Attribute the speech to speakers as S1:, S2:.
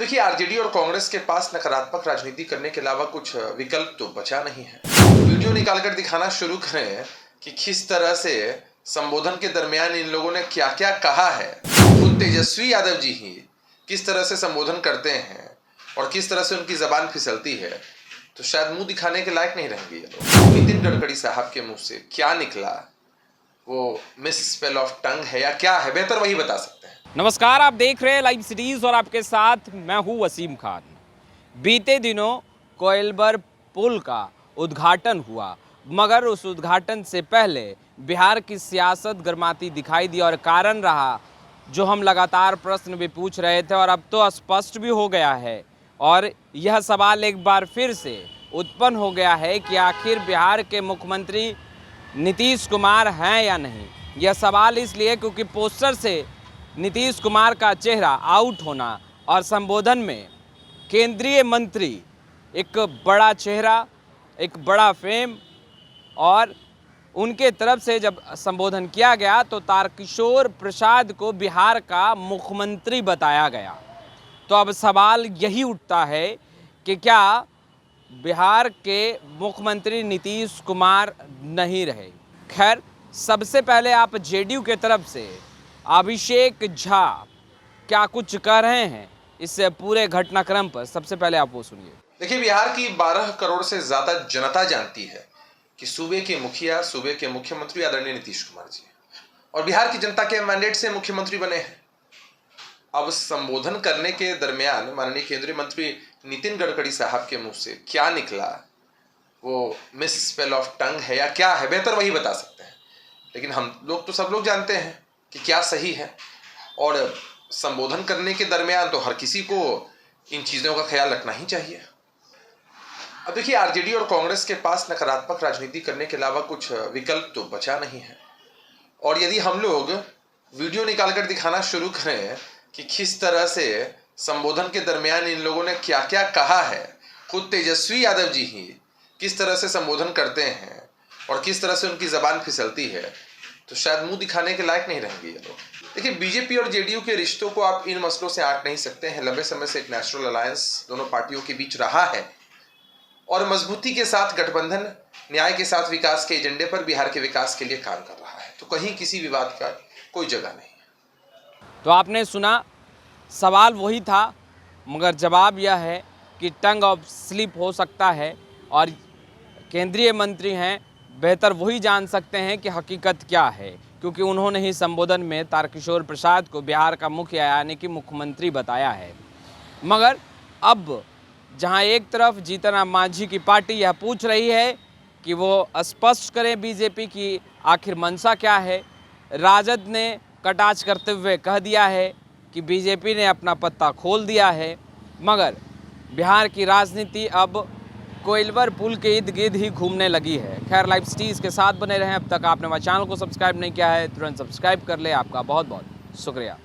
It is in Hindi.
S1: देखिए, आरजेडी और कांग्रेस के पास नकारात्मक राजनीति करने के अलावा कुछ विकल्प तो बचा नहीं है। वीडियो निकालकर दिखाना शुरू करें कि किस तरह से संबोधन के दरमियान इन लोगों ने क्या क्या कहा है। खुद तेजस्वी यादव जी ही किस तरह से संबोधन करते हैं और किस तरह से उनकी जबान फिसलती है, तो शायद मुंह दिखाने के लायक नहीं रहेंगे ये लोग। नितिन गडकरी साहब के मुंह से क्या निकला, वो मिस स्पेल ऑफ टंग है या क्या है, बेहतर वही बता सकते हैं।
S2: नमस्कार, आप देख रहे हैं लाइव सीरीज और आपके साथ मैं हूं वसीम खान। बीते दिनों कोइलवर पुल का उद्घाटन हुआ, मगर उस उद्घाटन से पहले बिहार की सियासत गरमाती दिखाई दी और कारण रहा जो हम लगातार प्रश्न भी पूछ रहे थे और अब तो स्पष्ट भी हो गया है। और यह सवाल एक बार फिर से उत्पन्न हो गया है कि आखिर बिहार के मुख्यमंत्री नीतीश कुमार हैं या नहीं। यह सवाल इसलिए क्योंकि पोस्टर से नीतीश कुमार का चेहरा आउट होना और संबोधन में केंद्रीय मंत्री, एक बड़ा चेहरा, एक बड़ा फेम, और उनके तरफ से जब संबोधन किया गया तो तारकिशोर प्रसाद को बिहार का मुख्यमंत्री बताया गया। तो अब सवाल यही उठता है कि क्या बिहार के मुख्यमंत्री नीतीश कुमार नहीं रहे। खैर, सबसे पहले आप जेडीयू के तरफ से अभिषेक झा क्या कुछ कह रहे हैं इस पूरे घटनाक्रम पर, सबसे पहले आप वो सुनिए।
S1: देखिए, बिहार की 12 करोड़ से ज्यादा जनता जानती है कि सूबे के मुखिया, सूबे के मुख्यमंत्री आदरणीय नीतीश कुमार जी और बिहार की जनता के मैंडेट से मुख्यमंत्री बने हैं। अब संबोधन करने के दरमियान माननीय केंद्रीय मंत्री नितिन गडकरी साहब के मुंह से क्या निकला, वो मिस स्पेल ऑफ टंग है या क्या है, बेहतर वही बता सकते हैं। लेकिन हम लोग तो सब लोग जानते हैं कि क्या सही है, और संबोधन करने के दरमियान तो हर किसी को इन चीज़ों का ख्याल रखना ही चाहिए। अब देखिए, आरजेडी और कांग्रेस के पास नकारात्मक राजनीति करने के अलावा कुछ विकल्प तो बचा नहीं है। और यदि हम लोग वीडियो निकालकर दिखाना शुरू करें कि किस तरह से संबोधन के दरमियान इन लोगों ने क्या क्या कहा है, खुद तेजस्वी यादव जी ही किस तरह से संबोधन करते हैं और किस तरह से उनकी जबान फिसलती है, तो शायद मुंह दिखाने के लायक नहीं रहेंगे ये लोग। देखिए, बीजेपी और जेडीयू के रिश्तों को आप इन मसलों से आंट नहीं सकते हैं। लंबे समय से एक नेचुरल अलायंस दोनों पार्टियों के बीच रहा है और मजबूती के साथ गठबंधन न्याय के साथ विकास के एजेंडे पर बिहार के विकास के लिए काम कर रहा है। तो कहीं किसी विवाद का कोई जगह नहीं है।
S2: तो आपने सुना, सवाल वही था, मगर जवाब यह है कि टंग ऑफ स्लिप हो सकता है और केंद्रीय मंत्री हैं, बेहतर वही जान सकते हैं कि हकीकत क्या है, क्योंकि उन्होंने ही संबोधन में तारकिशोर प्रसाद को बिहार का मुखिया यानी कि मुख्यमंत्री बताया है। मगर अब जहां एक तरफ जीतन राम मांझी की पार्टी यह पूछ रही है कि वो स्पष्ट करें बीजेपी की आखिर मंशा क्या है, राजद ने कटाक्ष करते हुए कह दिया है कि बीजेपी ने अपना पत्ता खोल दिया है। मगर बिहार की राजनीति अब कोइलवर पुल के इर्द गिर्द ही घूमने लगी है। खैर, लाइव स्टीज के साथ बने रहें। अब तक आपने हमारे चैनल को सब्सक्राइब नहीं किया है, तुरंत सब्सक्राइब कर ले। आपका बहुत बहुत शुक्रिया।